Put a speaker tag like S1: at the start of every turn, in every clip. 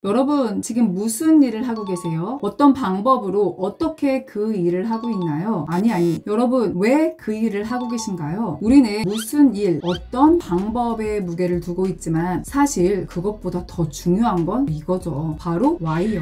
S1: 여러분, 지금 무슨 일을 하고 계세요? 어떤 방법으로 어떻게 그 일을 하고 있나요? 아니. 여러분, 왜 그 일을 하고 계신가요? 우리는 무슨 일, 어떤 방법에 무게를 두고 있지만 사실 그것보다 더 중요한 건 이거죠. 바로 Y요.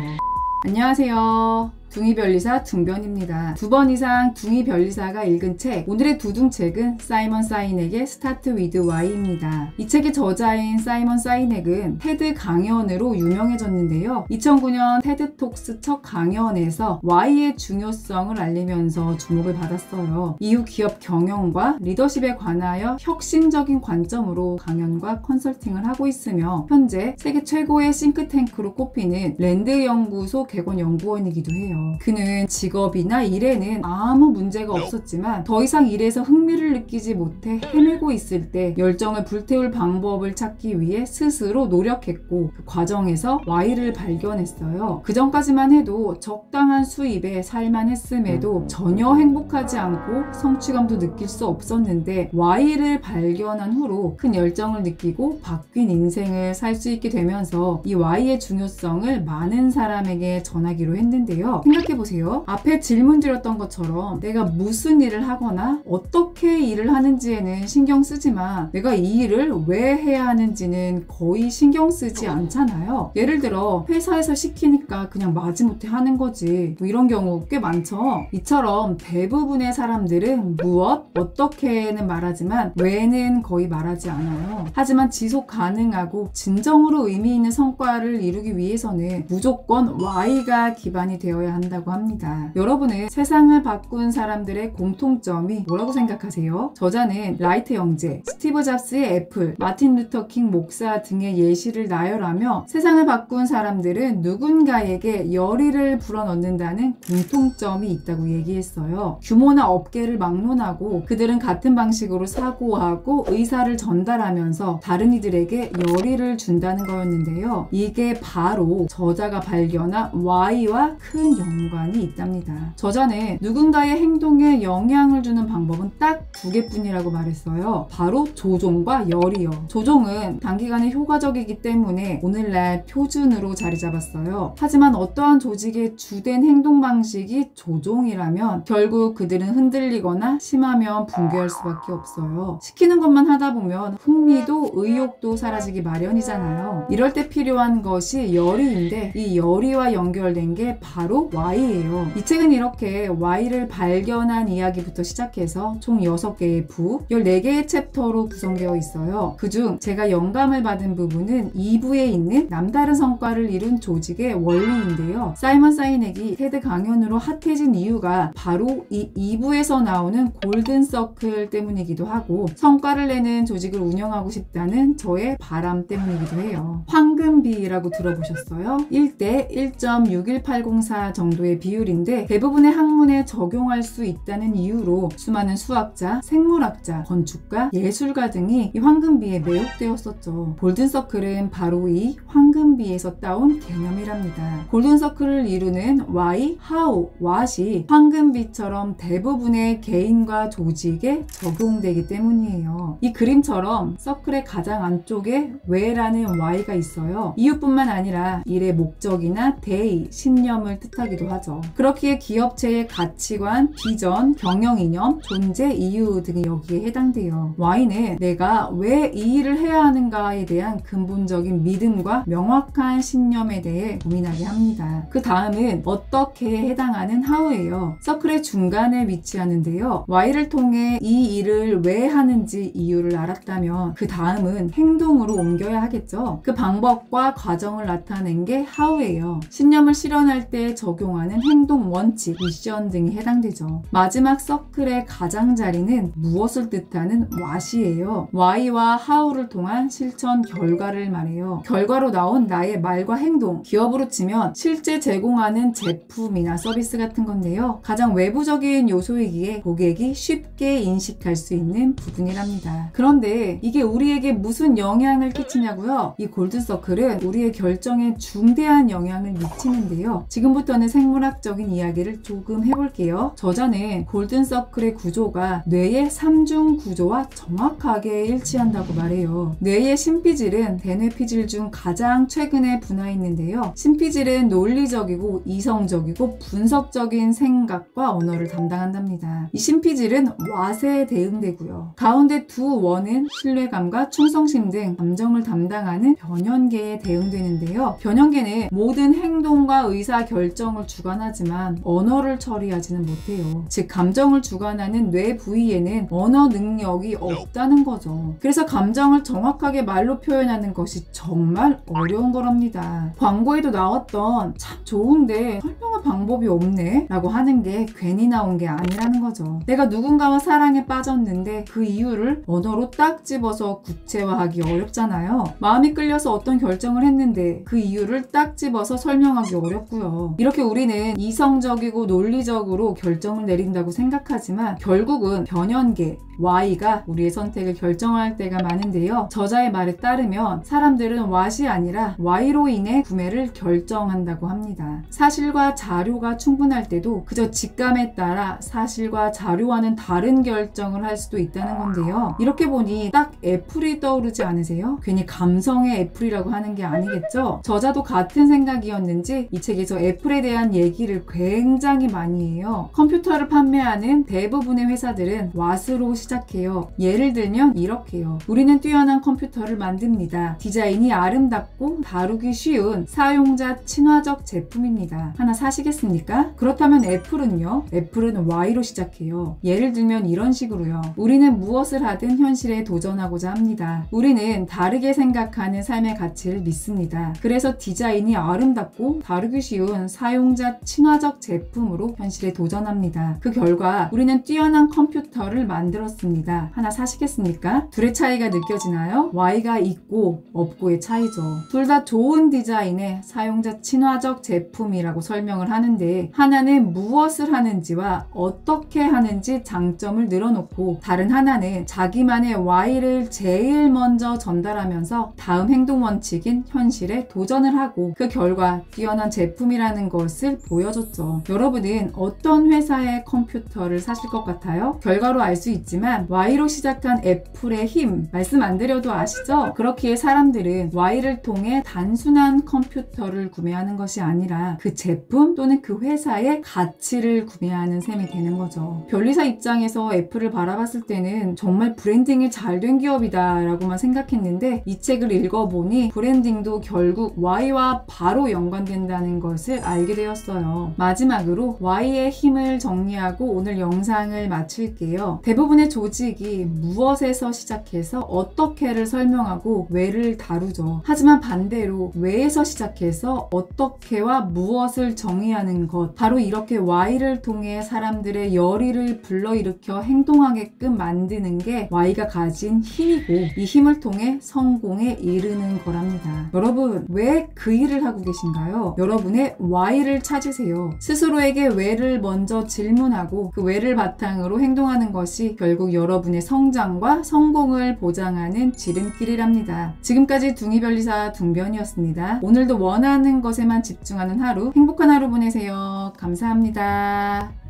S1: 안녕하세요. 둥이변리사 둥변입니다. 2번 이상 둥이변리사가 읽은 책, 오늘의 두둥책은 사이먼 사이넥의 Start with Why입니다. 이 책의 저자인 사이먼 사이넥은 테드 강연으로 유명해졌는데요. 2009년 테드톡스 첫 강연에서 Why의 중요성을 알리면서 주목을 받았어요. 이후 기업 경영과 리더십에 관하여 혁신적인 관점으로 강연과 컨설팅을 하고 있으며 현재 세계 최고의 싱크탱크로 꼽히는 랜드 연구소 개건 연구원이기도 해요. 그는 직업이나 일에는 아무 문제가 없었지만 더 이상 일에서 흥미를 느끼지 못해 헤매고 있을 때 열정을 불태울 방법을 찾기 위해 스스로 노력했고 그 과정에서 Y를 발견했어요. 그 전까지만 해도 적당한 수입에 살만 했음에도 전혀 행복하지 않고 성취감도 느낄 수 없었는데 Y를 발견한 후로 큰 열정을 느끼고 바뀐 인생을 살 수 있게 되면서 이 Y의 중요성을 많은 사람에게 전하기로 했는데요. 생각해보세요. 앞에 질문 드렸던 것처럼 내가 무슨 일을 하거나 어떻게 일을 하는지에는 신경 쓰지만 내가 이 일을 왜 해야 하는지는 거의 신경 쓰지 않잖아요. 예를 들어 회사에서 시키니까 그냥 마지못해 하는 거지, 뭐 이런 경우 꽤 많죠. 이처럼 대부분의 사람들은 무엇, 어떻게는 말하지만 왜는 거의 말하지 않아요. 하지만 지속 가능하고 진정으로 의미 있는 성과를 이루기 위해서는 무조건 Y가 기반이 되어야 한다고 합니다. 여러분은 세상을 바꾼 사람들의 공통점이 뭐라고 생각하세요? 저자는 라이트 형제, 스티브 잡스의 애플, 마틴 루터 킹 목사 등의 예시를 나열하며 세상을 바꾼 사람들은 누군가에게 열의를 불어넣는다는 공통점이 있다고 얘기했어요. 규모나 업계를 막론하고 그들은 같은 방식으로 사고하고 의사를 전달하면서 다른 이들에게 열의를 준다는 거였는데요. 이게 바로 저자가 발견한 Y와 큰 연관이 있답니다. 저자는 누군가의 행동에 영향을 주는 방법은 딱 2개뿐이라고 말했어요. 바로 조종과 열이요. 조종은 단기간에 효과적이기 때문에 오늘날 표준으로 자리 잡았어요. 하지만 어떠한 조직의 주된 행동 방식이 조종이라면 결국 그들은 흔들리거나 심하면 붕괴할 수밖에 없어요. 시키는 것만 하다 보면 흥미도 의욕도 사라지기 마련이잖아요. 이럴 때 필요한 것이 열의인데 이 열의와 연결된 게 바로 Y예요. 이 책은 이렇게 Y를 발견한 이야기부터 시작해서 총 6개의 부, 14개의 챕터로 구성되어 있어요. 그중 제가 영감을 받은 부분은 2부에 있는 남다른 성과를 이룬 조직의 원리인데요. 사이먼 사이넥이 테드 강연으로 핫해진 이유가 바로 이 2부에서 나오는 골든 서클 때문이기도 하고 성과를 내는 조직을 운영하고 싶다는 저의 바람 때문이기도 해요. 황금비라고 들어보셨어요? 1대 1.61804 정도의 비율인데 대부분의 학문에 적용할 수 있다는 이유로 수많은 수학자, 생물학자, 건축가, 예술가 등이 이 황금비에 매혹되었었죠. 골든서클은 바로 이 황금비에서 따온 개념이랍니다. 골든서클을 이루는 Why, How, What이 황금비처럼 대부분의 개인과 조직에 적용되기 때문이에요. 이 그림처럼 서클의 가장 안쪽에 왜라는 Why가 있어요. 이유뿐만 아니라 일의 목적이나 대의, 신념을 뜻하기도 하죠. 그렇기에 기업체의 가치관, 비전, 경영이념, 존재, 이유 등이 여기에 해당돼요. Why는 내가 왜 이 일을 해야 하는가에 대한 근본적인 믿음과 명확한 신념에 대해 고민하게 합니다. 그 다음은 어떻게에 해당하는 How예요. 서클의 중간에 위치하는데요. Why를 통해 이 일을 왜 하는지 이유를 알았다면 그 다음은 행동으로 옮겨야 하겠죠. 그 방법과 과정을 나타낸 게 How예요. 신념을 실현할 때 적용하는 행동 원칙, 미션 등이 해당되죠. 마지막 서클의 가장자리는 무엇을 뜻하는 What이에요. Why와 How를 통한 실천 결과를 말해요. 결과로 나온 나의 말과 행동, 기업으로 치면 실제 제공하는 제품이나 서비스 같은 건데요. 가장 외부적인 요소이기에 고객이 쉽게 인식할 수 있는 부분이랍니다. 그런데 이게 우리에게 무슨 영향을 끼치냐고요? 이 골든서클은 우리의 결정에 중대한 영향을 미치는데요. 지금부터는 생물학적인 이야기를 조금 해볼게요. 저자는 골든서클의 구조가 뇌의 3중 구조와 정확하게 일치한다고 말해요. 뇌의 심피질은 대뇌피질 중 가장 최근에 분화했는데요. 심피질은 논리적이고 이성적이고 분석적인 생각과 언어를 담당한답니다. 이 심피질은 와세에 대응되고요. 가운데 두 원은 신뢰감과 충성심 등 감정을 담당하는 변연계에 대응되는데요. 변연계는 모든 행동과 의사 결정을 주관하지만 언어를 처리하지는 못해요. 즉 감정을 주관하는 뇌 부위에는 언어 능력이 없다는 거죠. 그래서 감정을 정확하게 말로 표현하는 것이 정말 어려운 거랍니다. 광고에도 나왔던 참 좋은데 설명할 방법이 없네 라고 하는 게 괜히 나온 게 아니라는 거죠. 내가 누군가와 사랑에 빠졌는데 그 이유를 언어로 딱 집어서 구체화하기 어렵잖아요. 마음이 끌려서 어떤 결정을 했는데 그 이유를 딱 집어서 설명하기 어렵고요. 이렇게 우리는 이성적이고 논리적으로 결정을 내린다고 생각하지만 결국은 변연계, Y가 우리의 선택을 결정할 때가 많은데요. 저자의 말에 따르면 사람들은 What이 아니라 Y로 인해 구매를 결정한다고 합니다. 사실과 자료가 충분할 때도 그저 직감에 따라 사실과 자료와는 다른 결정을 할 수도 있다는 건데요. 이렇게 보니 딱 애플이 떠오르지 않으세요? 괜히 감성의 애플이라고 하는 게 아니겠죠? 저자도 같은 생각이었는지 이 책에서 애플에 대한 얘기를 굉장히 많이 해요. 컴퓨터를 판매하는 대부분의 회사들은 What으로 시작해요. 예를 들면 이렇게요. 우리는 뛰어난 컴퓨터를 만듭니다. 디자인이 아름답고 다루기 쉬운 사용자 친화적 제품입니다. 하나 사시겠습니까? 그렇다면 애플은요? 애플은 Y로 시작해요. 예를 들면 이런 식으로요. 우리는 무엇을 하든 현실에 도전하고자 합니다. 우리는 다르게 생각하는 삶의 가치를 믿습니다. 그래서 디자인이 아름답고 다루기 쉬운 사용자 친화적 제품으로 현실에 도전합니다. 그 결과 우리는 뛰어난 컴퓨터를 만들었습니다. 하나 사시겠습니까? 둘의 차이가 느껴지나요? Y가 있고 없고의 차이죠. 둘 다 좋은 디자인의 사용자 친화적 제품이라고 설명을 하는데 하나는 무엇을 하는지와 어떻게 하는지 장점을 늘어놓고 다른 하나는 자기만의 Y를 제일 먼저 전달하면서 다음 행동 원칙인 현실에 도전을 하고 그 결과 뛰어난 제품이라는 것을 보여줬죠. 여러분은 어떤 회사의 컴퓨터를 사실 것 같아요? 결과로 알 수 있지만 Y로 시작한 애플의 힘 말씀 안 드려도 아시죠? 그렇기에 사람들은 Y를 통해 단순한 컴퓨터를 구매하는 것이 아니라 그 제품 또는 그 회사의 가치를 구매하는 셈이 되는 거죠. 변리사 입장에서 애플을 바라봤을 때는 정말 브랜딩이 잘 된 기업이다 라고만 생각했는데 이 책을 읽어보니 브랜딩도 결국 Y와 바로 연관된다는 것을 알게 되었어요. 마지막으로 Y의 힘을 정리하고 오늘 영상을 마칠게요. 대부분의 조직이 무엇에서 시작해서 어떻게를 설명하고 왜를 다루죠. 하지만 반대로 왜에서 시작해서 어떻게와 무엇을 정의하는 것, 바로 이렇게 Y를 통해 사람들의 열의를 불러일으켜 행동하게끔 만드는 게 Y가 가진 힘이고 이 힘을 통해 성공에 이르는 거랍니다. 여러분, 왜 그 일을 하고 계신가요? 여러분의 Y를 찾으세요. 스스로에게 왜를 먼저 질문하고 그 왜를 바탕으로 행동하는 것이 결국 여러분의 성장과 성공을 보장하는 지름길이랍니다. 지금까지 둥이변리사 둥변이었습니다. 오늘도 원하는 것에만 집중하는 하루, 행복한 하루 보내세요. 감사합니다.